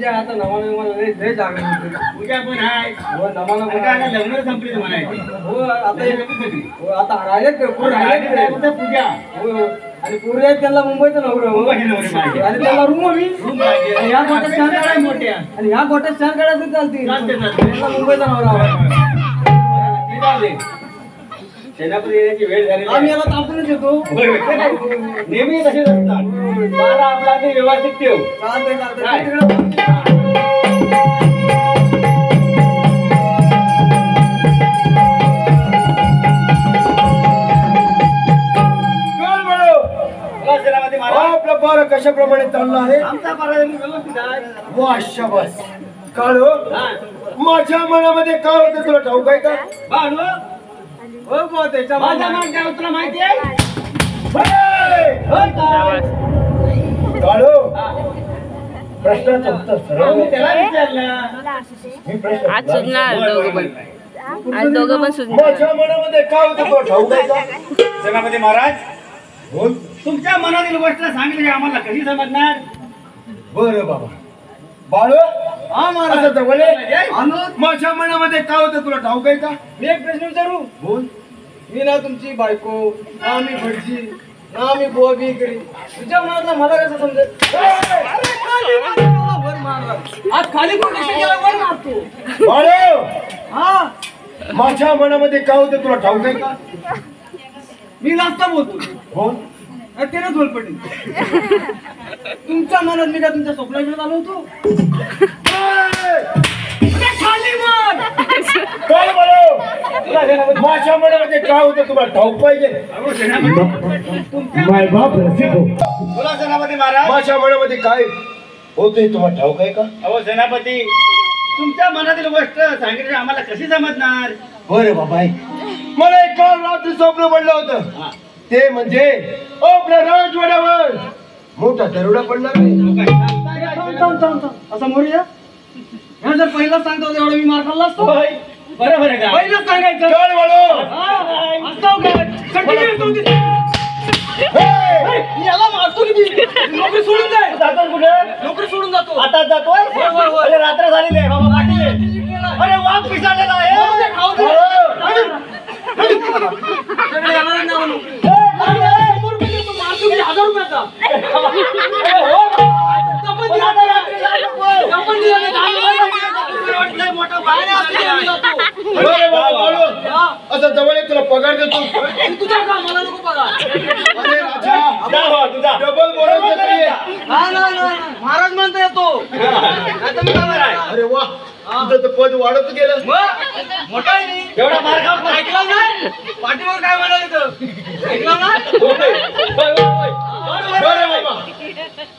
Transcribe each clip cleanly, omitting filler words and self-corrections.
पूजा आता नवाला लय जागा पूजा पण आहे हो नवाला आता लग्न संपली म्हणायची हो आता राहिले पूजा हो आणि पूर्वी त्याला मुंबईचं नवरं आणि त्याला रूम आम्ही या गोट्यात चार गाड्या मोठ्या आणि ह्या गोट्यात चार गाड्या चालतील मुंबईचा नवरा सेनापती येण्याची वेळ झाली आम्ही याला तापूनच येतो नेहमी तसेच असतात मला आपला ते व्यवस्थित ठेव आपला पारा कशाप्रमाणे चालला आहे आमचा पारा व्यवस्थित आहे वा शाबास काळो माझ्या मनामध्ये काय होतं तुला ठाऊक आहे का भांडव हो बा त्याच्या माझा मान काय तुला माहिती आहे काळो प्रश्नाचं उत्तर सरळ मी त्याला विचारलं मी प्रश्न आज सुजणार दोघं पण आज दोघं पण सुजणार माझ्या मनामध्ये काय होतं तुला ठाऊक आहे का सेनापती महाराज बोल तुमच्या मनातील गोष्ट सांगितली आम्हाला कशी समजणार बरं बाबा बाळ हा महाराज जवळ माझ्या मनामध्ये काय होतं तुला ठाऊक आहे का मी एक प्रश्न विचारू बोल मी ना तुमची बायको ना मी भटजी ना मी बुवा बी करी तुझ्या मनातला मला कसं समजेल आज खाली कोण वर मारतो बाळ हा माझ्या मनामध्ये काय होतं तुला ठाऊक आहे का मी नाश्ता बोलतो बोल त्याने झोल पडली तुमच्या मनात मी का तुमच्या स्वप्नाकडे आलो होतो माझ्या मनामध्ये काय होतं तुम्हाला ठाऊक पाहिजे बोला सेनापती महाराज माझ्या मनामध्ये काय होतंय तुम्हाला ठाऊक आहे का अहो सेनापती तुमच्या मनातील गोष्ट सांगितली आम्हाला कशी समजणार बरं बाबा मला एक काल रात्री स्वप्न पडलं होतं ते म्हणजे आपल्या राजवाड्यावर मोठा दरोडा पडला असं म्हणूया जर पहिला सांगतो एवढं मी मार खाल्ला असतो बरोबर आहे का पहिलंच सांगायचं याला मारतो की नोकरी सोडून जाय जातो कुठे नोकरी सोडून जातो आता जातोय अरे रात्र झालेली आहे बाबा पाटील अरे वाघ पिसाळलेला आहे असं जवळ तुला पगार देतो तुझ्या कामाला नको बघा अरे राजा डबल बोलायचं महाराज म्हणता येतो अरे वा तुझं तर पद वाढत गेलं मोठा आहे नी. एवढा मार्ग ऐकला नाही पाठीवर काय म्हणाले ऐकला ना बरं बाबा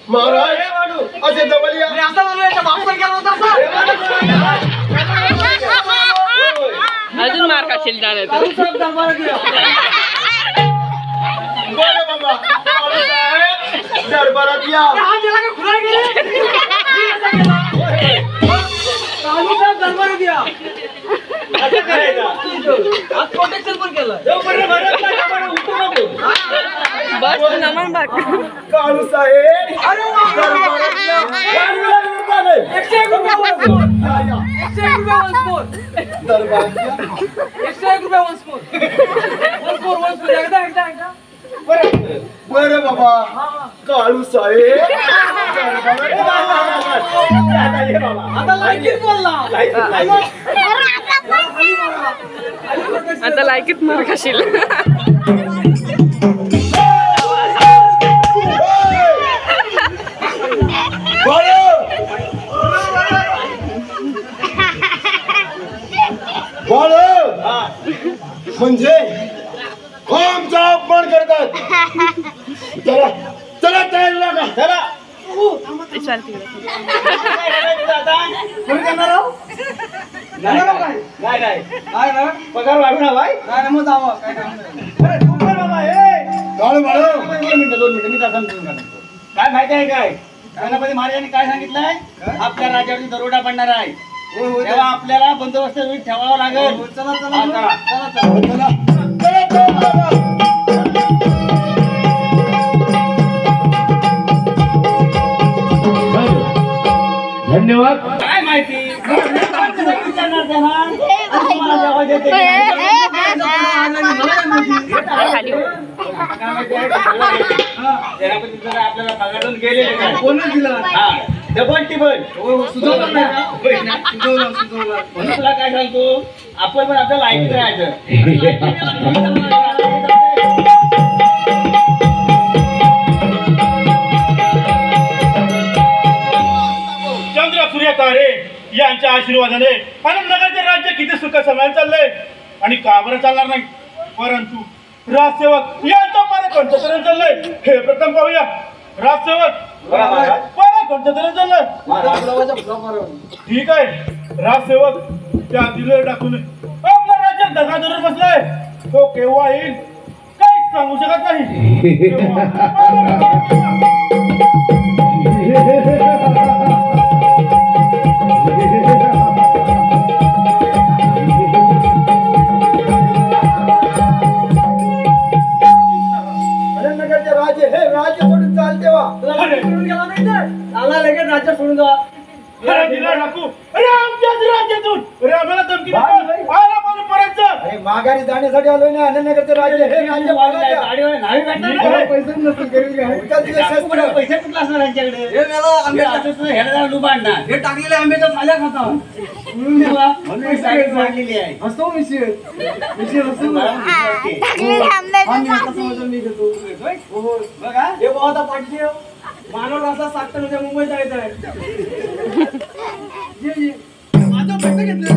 महाराज असे जवळ या आता म्हणून वापर केला होता अजून मार खाशील जाणार बरं बाबा दरबारात या दरबारात या असं करायचं आज प्रोटेक्शन पण केलं बस नमन बघ काळू साहेब दरबारात या दरबारात या बरं बाबा काळू साहेब आता लायकीत बोलला आता लायकीत मार खाशील म्हणजे आमचा अपमान करतात चला चला तयार लागा चला विचार तिकडे पगार वाढून हवाय काय माहिती आहे काय गणपती महाराजांनी काय सांगितलंय आपल्या राज्यावरती दरोडा पडणार आहे तेव्हा आपल्याला बंदोबस्त ठेवावा लागेल चला चला चला धन्यवाद. काय माहिती विचारणार त्यांना तुम्हाला जेव्हा देते खाली हो. आपल्याला पगारून गेलेले काय कोणच दिला हा डबल टिबल सुचवलं नाही का? सुचवलं म्हणून तुला काय सांगतो आपण पण आपल्याला ऐकत राहायचं चंद्र सूर्य तारे यांच्या आशीर्वादाने आनंदनगरचे राज्य किती सुख समाधान चाललंय आणि का बरं चालणार नाही. परंतु राजसेवक यांचा पारा कोणत्या चाललंय हे प्रथम पाहूया. राजसेवक पारा कोणत्या चाललंय. ठीक आहे. राजसेवक त्या दिले टाकून आपल्या राज्यात धगाधोरण बसलाय. तो केव्हा येईल काहीच सांगू शकत नगरचे राजे हे राज्य सोडून चालते वा सोडून गेला नाही तर आला लगेच राज्य सोडून जा. अरे दिला टाकू. अरे आमच्याच राज्यातून अरे आम्हाला धमकी देतो. आला मला परत जा. अरे माघारी जाण्यासाठी आलोय ना अनंतनगरचे राजे हे राज्य मागायला गाडीवर नाही भेटणार पैसे नसतील करून घ्या. पैसे कुठला असणार यांच्याकडे हे मला आंब्याचा ह्याला लुबाडणार हे टाकलेल्या आंब्याच्या साल्या खाता म्हणून देवा म्हणून ही साडी मांडलेली आहे हसतो मिशीर हसतो आम्ही आता समजून मी घेतो. हो बघा हे बाबा पाठी मानव असा साखर म्हणजे मुंबईत जायचं आहे. ये, ये. माझं पैसे घेतले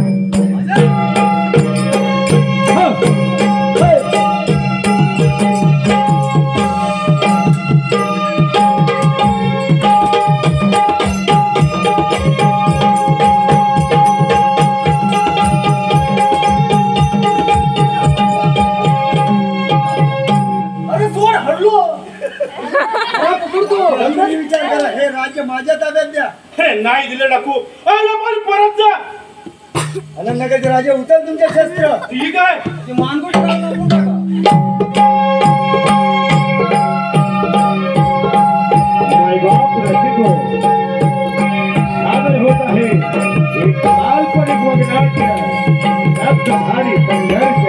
अरे सोड हरलो विचार करा हे राज्य माझ्या ताब्यात द्या. अरे नाही दिलं टाकू. आला मला परत जा. अनंतनगरचे राजे उचल तुमचे शस्त्र. ठीक आहे. ते मानगुट काढून टाका. मायबाप रसिको सादर होत आहे एक काल्पनिक वगनाट्य रक्तधारी संघर्ष.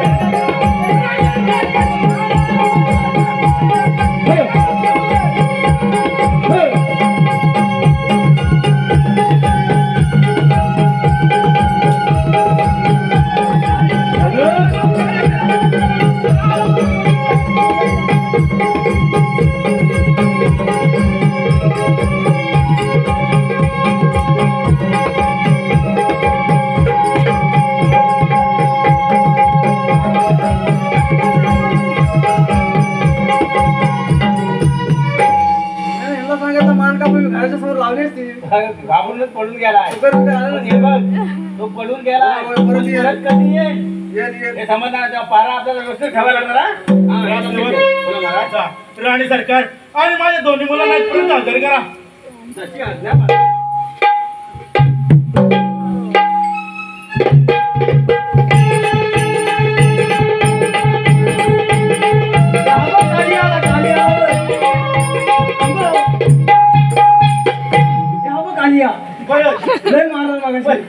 घाबरूनच पडून गेलाय. हे बघ तो पडून गेलाय. परत कधी येईल हे समजणार. तेव्हा पारा आपल्याला व्यवस्थित ठेवायला लागणार हा. राणी सरकार आणि माझ्या दोन्ही मुलांना परत हजर करा. जशी आज्ञा. लय मारला मागाशी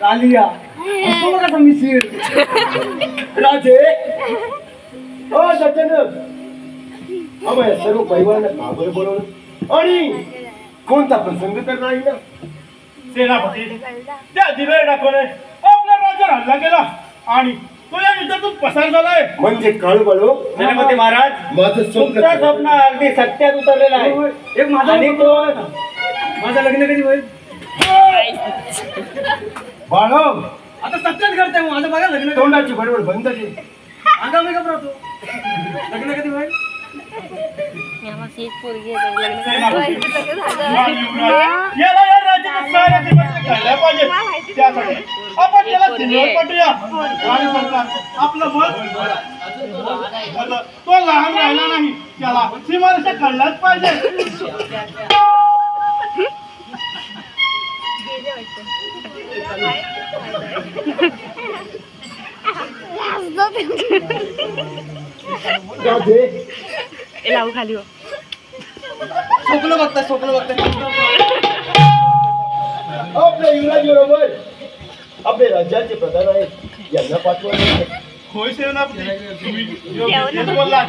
कालिया असतो बघा मिशीर राजे ओ सचिन अबे सर्व पैवाना का बरं बोलवलं आणि कोणता प्रसंग तर नाही ना. सेनापती त्या दिवे टाकून आपल्या राज्यावर हल्ला केला आणि तो या युद्धातून पसार झालाय. म्हणजे काळू बाळू सेनापती महाराज माझं तुमचं स्वप्न अगदी सत्यात उतरलेलं आहे. एक माझा आणि तो माझं लग्न कधी होईल बाळ आता सत्यात करते माझं बघा लग्न तोंडाची बरोबर बंद अंगा मी घबरातो. लग्न कधी होईल याला या राज्यात साऱ्या दिवस घालायला पाहिजे. त्यासाठी आपण त्याला सिनेवर पाठवूया. राणी सरकार आपलं मत तो लहान राहिला नाही. त्याला सीमारेषा काढलाच पाहिजे. लावू खाली हो. स्वप्न बघताय स्वप्न बघताय आपल्या युवराज बरोबर आपले राज्याचे प्रधान आहेत यांना पाठवले. होय सेनापती, तुम्ही योग्य तेच बोललात.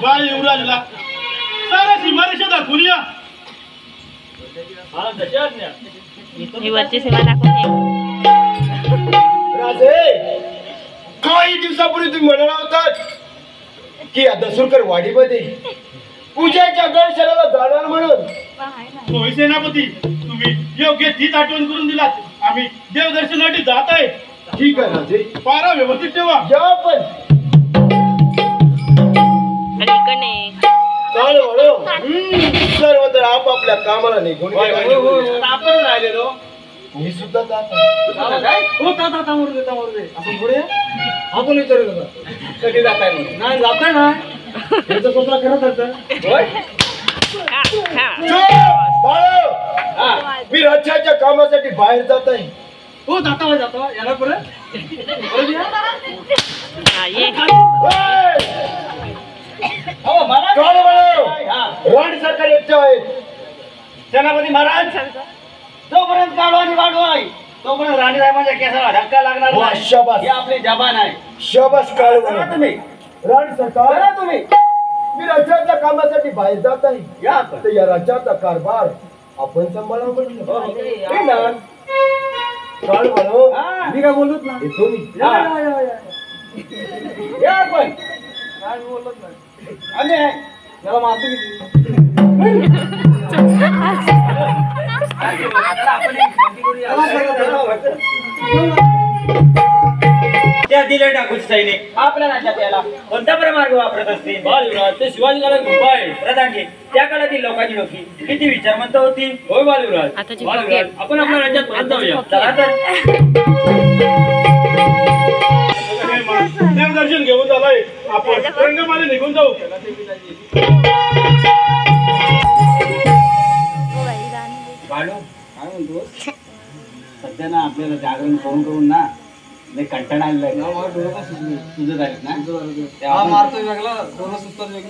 बाळ युवराजला सारा सीमारेषा दाखवून या. हा कशा आज्ञा? ही वरची सीमा दाखवून राजे, काही दिवसापूर्वी तुम्ही म्हणाला होतात की या दसुरकर वाडीमध्ये पूजेच्या गणशराला जाणार म्हणून. होय सेनापती, तुम्ही योग्य तीच आठवण करून दिलात. आम्ही देवदर्शनासाठी जात आहे. ठीक आहे राजे, पारा व्यवस्थित ठेवा. या पण आणि इकडे काळ वळो. सर्व तर आपापल्या कामाला निघून गेले. आपण राहिलेलो. मी सुद्धा जात आहे. काय? हो ता आपण पुढे आपण विचारू नका. कधी जाताय म्हणून? नाही जाताय ना याचं स्वप्न खरं ठरतं. होय? बाळो, मी राज्याच्या कामासाठी बाहेर जात आहे. हो जाता याला परत ये हो मला काळ वळो. हा. राणी सरकार एकटे आहेत. सेनापती महाराज, जोपर्यंत काढू आणि वाढू आहे तोपर्यंत राणी साहेबांच्या केसाला धक्का लागणार वा, नाही. शाबास. ही आपली जबान आहे. शाबास काळ करा वळो. तुम्ही, राणी सरकार, करा तुम्ही. मी राज्याच्या कामासाठी बाहेर जात आहे. या आपण. तर या राज्याचा कारभार आपण सांभाळावं म्हणलं. हो. हे ना. काळ वळो. हा. मी काय बोलत ना येतो मी. या, या आपण. आम्ही आहे. मला मारतो किती. त्या दिले टाकून सैनिक आपल्या राज्यात यायला कोणता मार्ग वापरत असतील? बालयुवराज, ते शिवाजी काळात गुफा आहे प्रधानजी. त्या काळातील लोकांची लोकी किती विचारवंत होती. होय बालयुवराज. आताची बालयुवराज, आपण आपल्या राज्यात परत जाऊया. चला तर. देवदर्शन घेऊन झालंय. आपण रंगमाले निघून जाऊ. बाळू, काय म्हणतो? सध्या ना आपल्याला जागरण करून करून ना लय कंटाळा आलेला आहे. तुझं झालं ना?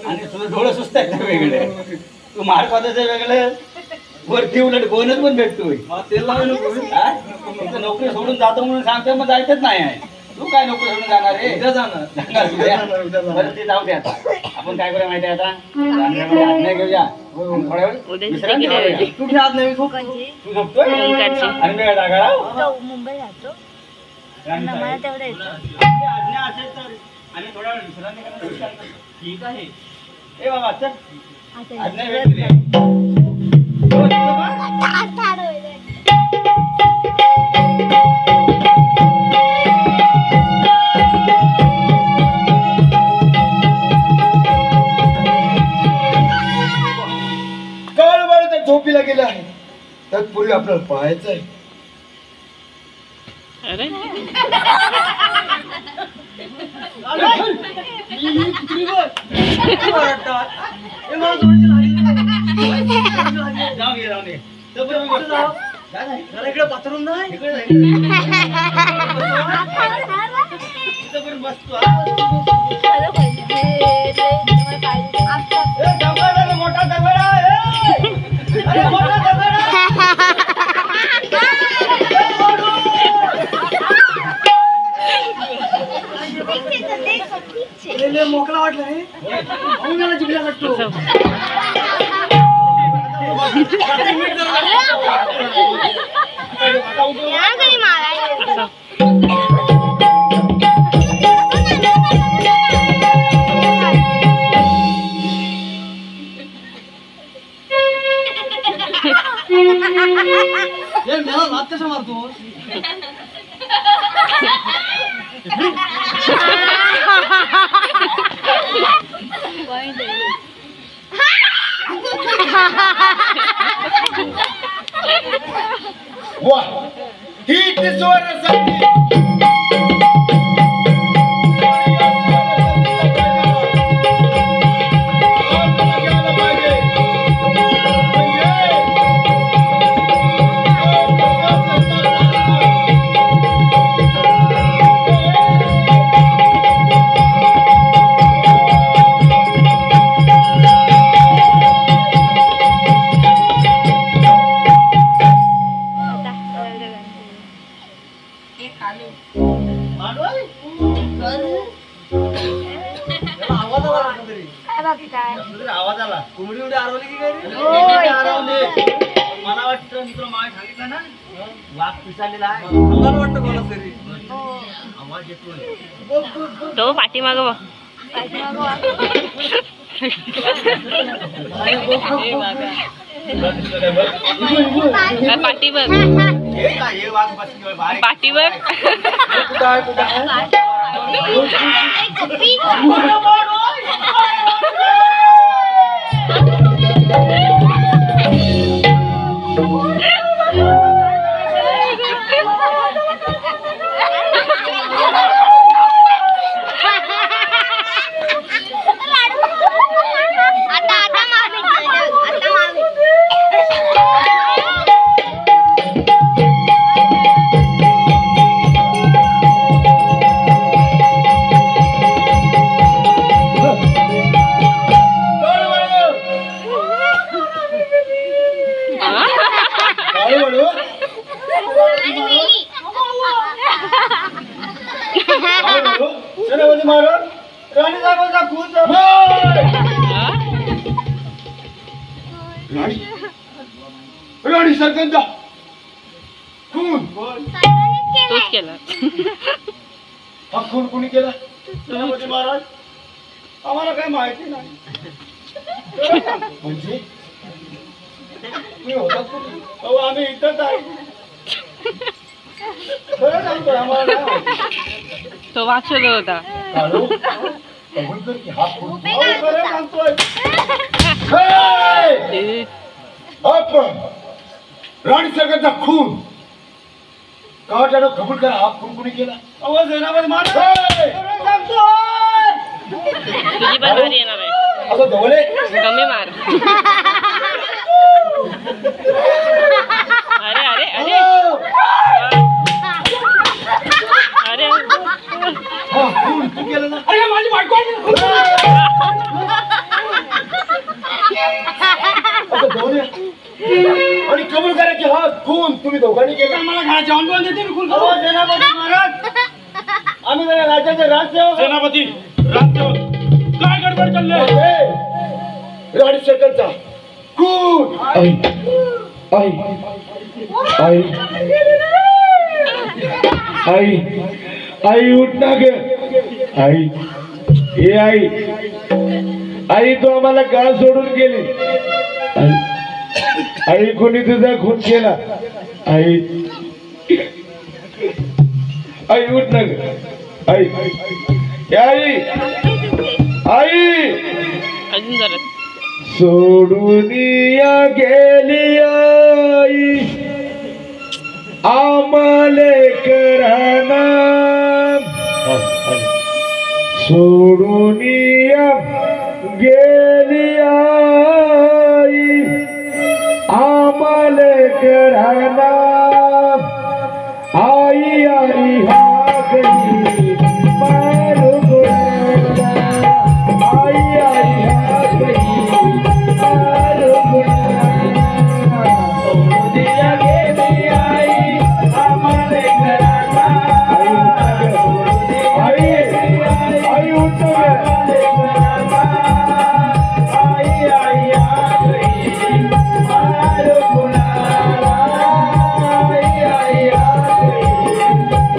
आणि तुझं डोळं सुस्त आहेत ना वेगळे. तू मार खात्याचं वेगळं, वरती उलट गोनच पण भेटतोय. हा? तुझं नोकरी सोडून जातो म्हणून सांगतोय, मग जायचंच नाही आहे. तू काय नोकरी सोडून जाणार आहे? जाणार उद्या. बरं ते जाऊ दे आता. आपण काय करूया माहिती आहे आता? आज्ञा घेऊया. थोड्या वेळ उद्या विश्रांती किती करूया. वाजले? तू घे आज्ञा, तू झोपतोय ओंकारची. आणि मी जागा राहू. तो मुंबई राहतो मला तेवढं येतं. आज्ञा असेल तर आम्ही थोडा वेळ विश्रांती करायला विचार करतो. ठीक आहे. ए बाबा चल, आता आज्ञा येतं. भेटली आहे. हो, तिथं बघ. आता आठवलं. काळ वळो तर झोपीला गेला आहे. तत्पूर्वी आपल्याला पाहायचं आहे. अरे जाऊ घे, जाऊ घे. तोपर्यंत मी बसतो. जा ना. जरा इकडे बाथरूम नाही. इकडे जा, तोपर्यंत बसतो. हॅलो, पाहिजे. तुम्हाला पाहिजे. आता. ए, दगड आहे, मोठा दगड आहे. अरे, मोठा दगड आहे. मोकळा वाटला आहे. जिंकला वाटतो. या घरी मारायला. मारतो. वा, ही ती सुवर्ण संधी. घरात काय आवाज आला कोंबडी उडी आरवली की काय रे? होय. आरवली. मला वाटतं मी तुला मागे सांगितलं ना वाघ पिसालेला आहे मला वाटतं कोणा तरी आवाज येतोय तो पाठीमाग बघ पाठीमागं वाघ. पाठी बघ हे काय हे वाघ बसली बाहेर पाठी बघ आता मागे सेनापती महाराज राणी साहेबांचा खून राणी सरकारचा खून तूच केला हा खून कोणी केला सेनापती महाराज आम्हाला काही माहिती नाही म्हणजे तुम्ही होतात कुठे? अहो आम्ही इथंच आहे खरं सांगतोय आम्हाला नाही माहिती. तो वाघ शोधत होता काळू, कबूल कर की हा खून अहो, खरं सांगतोय हे! आपण राणी सरकारचा खून का त्यानं कबूल करा हा खून कोणी केला अहो सेनापती महाराज खरं सांगतोय तुझी पण घरी येणार आहे असं धवले कमी मार अरे अरे अरे अरे हा खून तू केलं ना अरे माझी बायको असं धवले आणि कबूल करा की हा खून तुम्ही दोघांनी केला मला घरा जेवण कोण देते मी खून अहो सेनापती महाराज आम्ही जरा राज्याचे राजसेवक सेनापती राजसेवक काय गडबड चालली राणी सरकारचा खून आई आई आई आई आई उठ ना ग आई हे आई आई तू आम्हाला गाळ सोडून गेली आई आई कोणी तुझा खून केला आई आई उठ ना ग आई आई आई अजून जरा सोडून या गेली आई आम्हाले कराना सोडून या गेली आई आम्हाले कराना आई आई हा गई मारू गुणाला आई आई हा गई मारू गुणाला सोडिया गेली आई आम्हाले कराना आई आई उठ आम्हाले कराना आई आई हा गई मारू गुणाला आई आई हा गई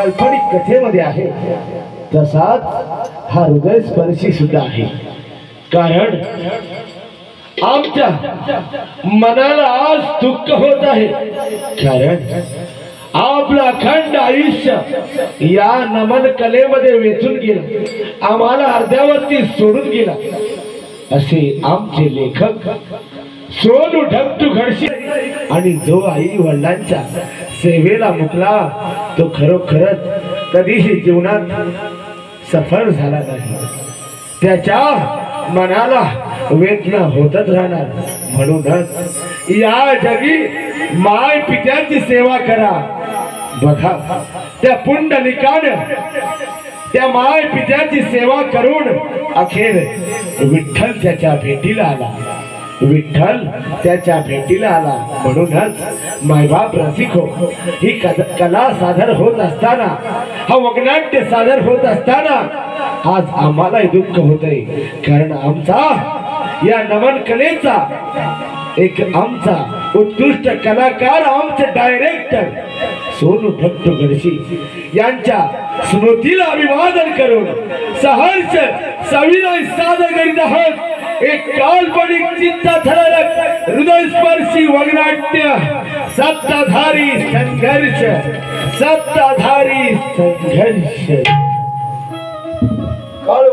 काल्पनिक कथेमध्ये आहे तसाच हा हृदयस्पर्शी सुद्धा आहे. कारण आमच्या मनाला आज दुःख होत आहे. कारण आपलं अखंड आयुष्य या नमन कलेमध्ये वेचून गेलं, आम्हाला अर्ध्यावरती सोडून गेला असे आमचे लेखक सोनू ढगटू घडशी. आणि जो आई वडिलांच्या सेवेला मुकला तो खरोखरच कधीही जीवनात सफल झाला नाही. त्याच्या मनाला वेदना होतच राहणार. म्हणूनच या जगी माय पित्याची सेवा करा. बघा त्या पुंडलिकानं त्या माय पित्याची सेवा करून अखेर विठ्ठल त्याच्या भेटीला आला. विठ्ठल त्याच्या भेटीला आला. म्हणूनच मायबाप रसिको, ही कला सादर होत असताना, हा वगनाट्य सादर होत असताना आज आम्हालाही दुःख होतंय. कारण आमचा या नमन कलेचा एक आमचा उत्कृष्ट कलाकार, आमचे डायरेक्टर सोनू ढगटू घडशी यांच्या स्मृतीला अभिवादन करून सहर्ष सविनय सादर करीत आहोत एक काल्पनिक चित्तथरारक हृदयस्पर्शी वगनाट्य सत्ताधारी संघर्ष. सत्ताधारी संघर्ष. काळू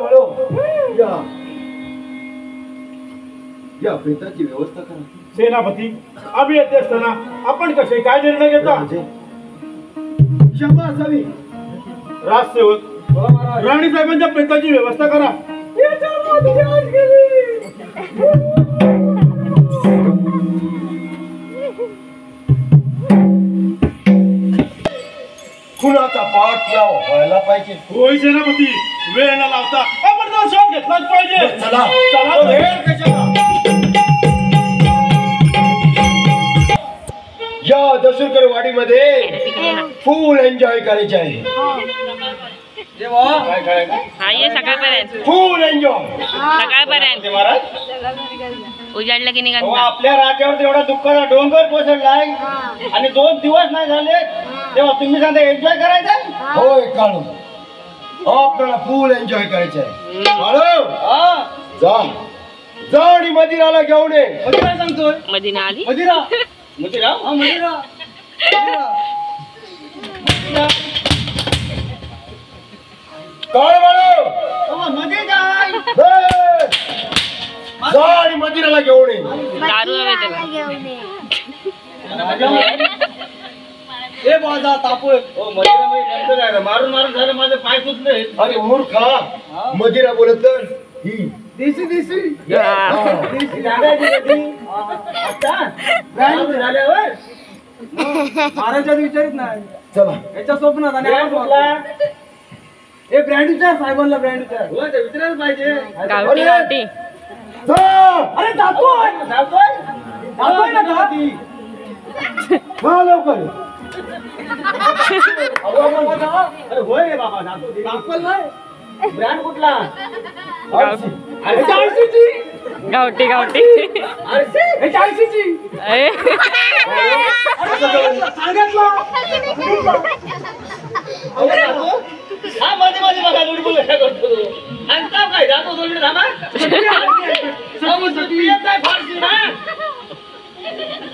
या प्रेताची व्यवस्था करा. सेनापती, आम्ही येते असताना आपण कसे काय निर्णय घेता? क्षमा असावी. राजसेवक, राणी साहेबांच्या प्रेताची व्यवस्था करा. कुणाचा पाठ या व्हायला पाहिजे. होय सेनापती, वेळ न लावता आपण तो शॉट घेतलाच पाहिजे. चला चला. वेळ कशाला? या दसुरकर वाडीमध्ये फुल एन्जॉय करायचे आहे. हा ये सकाळपर्यंत. फुल एन्जॉय. सकाळपर्यंत महाराज उजाडलं की निघा. आपल्या राज्यावर तेवढा दुःखाचा डोंगर कोसळलाय आणि 2 दिवस नाही झाले तेव्हा तुम्ही सांगता एन्जॉय करायचा. होय काळू, आपल्याला फुल एन्जॉय करायचे आहे. काळू, जा जा आणि मदिराला घेऊन ये. मदिरा सांगतोय. मदीना आली. मदिरा मदिरा हा मदिरा. काळ बाळू, मध्ये जाय. जा आणि मदिराला घेऊन ये. दारू हवे त्याला. घेऊन ये. ए बाजा तापोय. ओ मदिरा नंतर आहे. मारून मारून झालं, माझे पाय सुटले. अरे मूर्खा, मदिरा बोलत तर ही देशी देशी हा. झाल्यावर महाराजात विचारित नाही. चला याच्या स्वप्नात आणि हे ब्रँड विचार साहेबांना. ब्रँड विचार विचारायला पाहिजे. गावठी गावठी. अरे जातोय जातोय जातोय ना का? हा लवकर. अरे होय रे बाबा, जातो. दाखवल नाही. ब्रँड कुठला? गावठी गावठी. अरे हा मध्ये मध्ये बघा लुडबुल कशा करतो. सांगता काय जातो दोन धामा फारसी ना.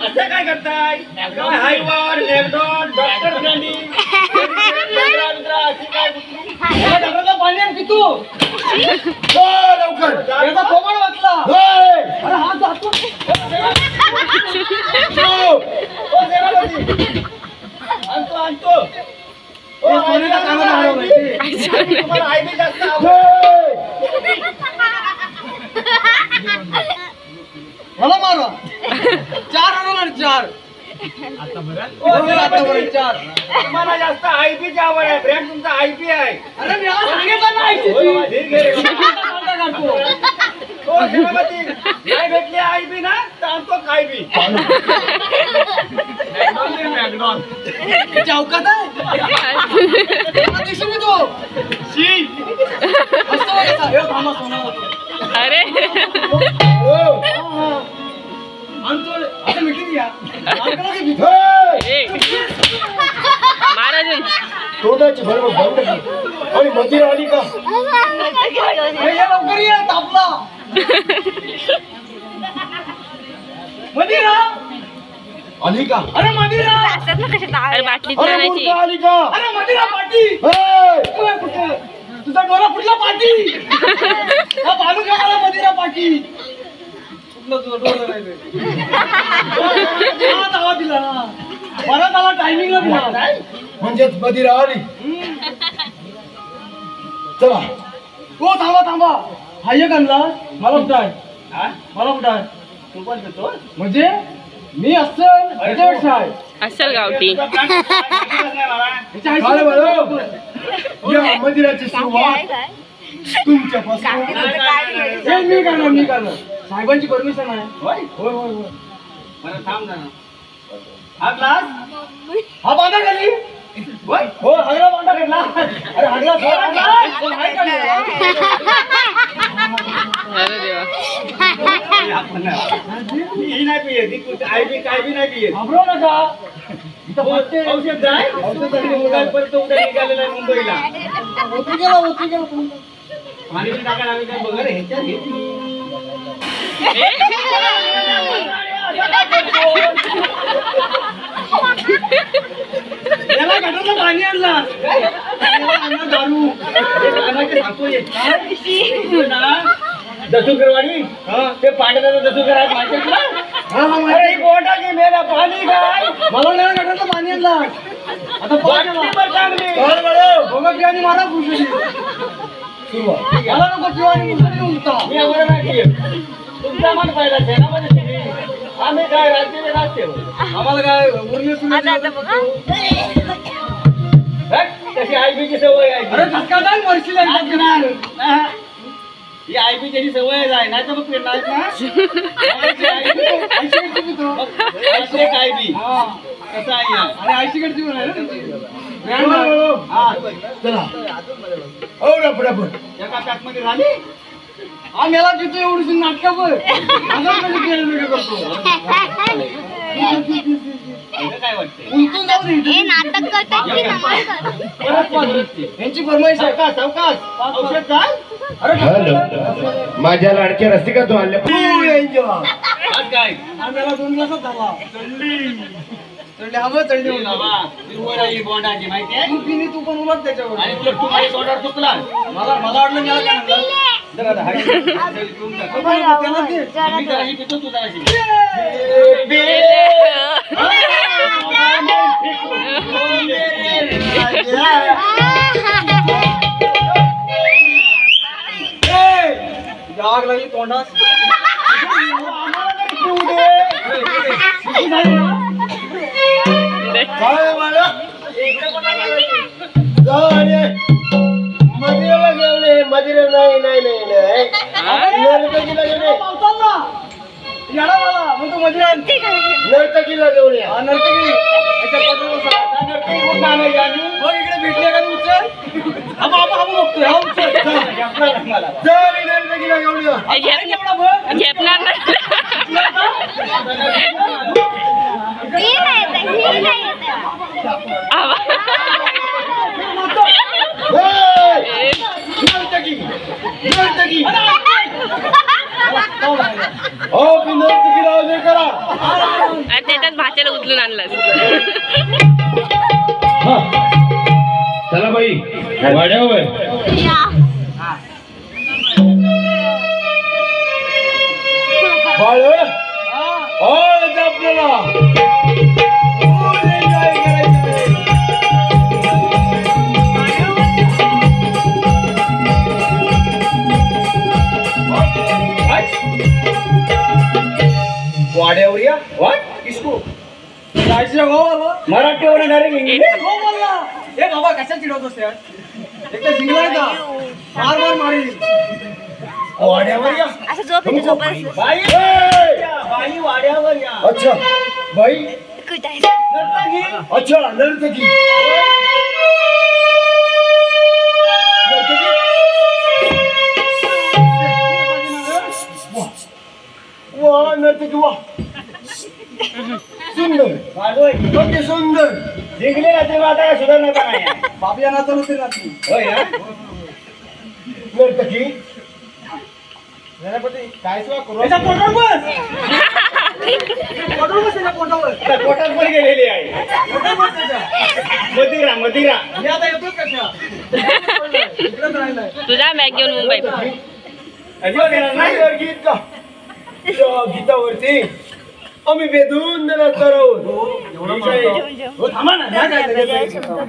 असं काय करताय? हायवर लेफ्टॉन डॉक्टर ब्रँडी पाणी आणि पितो. लवकर याचा कोमळ वाचला. अरे हा जातो. आणतो आणतो. मला मारा 4 आणणार 4. तुम्हाला जास्त आयपीची आवड आहे. ब्रँड तुमचा आयपी आहे. अरे मी सांगितलं नाही भेटली आयपी ना तर आणतो काय बी. चौकात अरे महाराज तोंडाची आमची बरोबर बंद कर. आणि मधीर आली का लवकर ये तापला मदिरा आली का अरे मदिरा अरे बाटलीत अरे आणायची. मूर्ख आली का अरे मदिरा पाटी ए! तुझा डोळा फुटला पाटी हा बालू घ्या मला मदिरा पाटी फुटलं तुझं डोळं नाही दावा दिला ना परत आला टायमिंगला दिला म्हणजेच मधीर आली चला हो थांबा थांबा हा एक आणला मला कुठं आहे मला कुठं आहे तू पण देतो म्हणजे मी असल ह्याच्यापेक्षा आहे अस्सल गावठी. काय बरं या मंदिराची सुरुवात तुमच्यापासून हे मी करणार साहेबांची परमिशन आहे होय होय होय मला थांब ना हा ग्लास हा बांधा खाली होय हो हगला बांधा घेतला अरे हगला सोड हाय का अरे देवा. ही नाही पिये आई बी काय बी नाही पिये घाबरू नका औषध जाय औषध उद्या निघालेला आहे मुंबईला होती गेला पाणी टाकायला आम्ही काय बघा रे ह्याच्यात याला गटारला पाणी आणला दारू दसूकरवाडी ते पांढऱ्याचं दसूकर आहे माहिती आहे तुला? अरे ही बोटाची मेला पाणी काय मला नाही गटारला पाणी आणला आता चांगली आणि मला घुसली मला नको किंवा मी आम्हाला नाही तुमचा मन पाहिला सेनामध्ये आम्ही काय राज्याचे राहते आम्हाला काय तशी आयबीची सवय आहे ही आयबीची सवय आहे नाही तर मग फिरणार आयबी कसं आहे आणि आयसीकडची पण आहे चला हो पटापट एका पॅक मध्ये झाली आम्हाला तिथे एवढी नाटक करतो काय वाटतं यांची फरमाईश आहे का सावकाश औषध काय हॅलो माझ्या लाडक्या रसिका तू आणल्या आज काय आम्हाला 2 ग्लासच झाला चढली हवं चढली बोंडाची माहिती आहे तू पण उलट त्याच्यावर आणि तू माझ्या तोंडावर चुकला मला वाटलं मला काय मी जराशी पितो तू जराशी आग लागली तोंडास काय मला मदिराला गेले मदिरा नाही नाही नाही नाही नर्तकीला गेले नर्तकीला घेऊन या नर्तकी इकडे भेटले का उचल नर्तकीला घेऊन या झेपणार नर्तकी नर्तकी हो की नर्तकीला हजर करा आणि त्याच्यात भाच्याला उचलून आणलं. चला बाई वाड्यावर बाळ आपल्याला वाड्यावर या व्हॉट किसको मराठीवर डायरेक्ट इंग्लिश हे बाबा कशा चिडवत असते एकदा शिंगलाय का मार मार मारी वाड्यावर या असं झोपायचं बाई बाई वाड्यावर या अच्छा बाई नर्तकी अच्छा नर्तकी वाह नर्तकी वाह सुंदर वाजवाय अगदी सुंदर जिंकले रात्री आता सुधारणा नाही बाप या नाचा नसेल नाती होय ना नर्तकी गणपती काय सुद्धा करू याच्या पोटावर बस पोटावर बस त्याच्या पोटावर आता पोटात पण गेलेली आहे पोटावर बस त्याच्या मदिरा मदिरा मी आता येतोच कशा इकडेच राहिलाय तुझा बॅग घेऊन मुंबई अजिबात येणार नाही नाही गीत का त्या गीतावरती आम्ही बेधून नसणार आहोत हो थांबा ना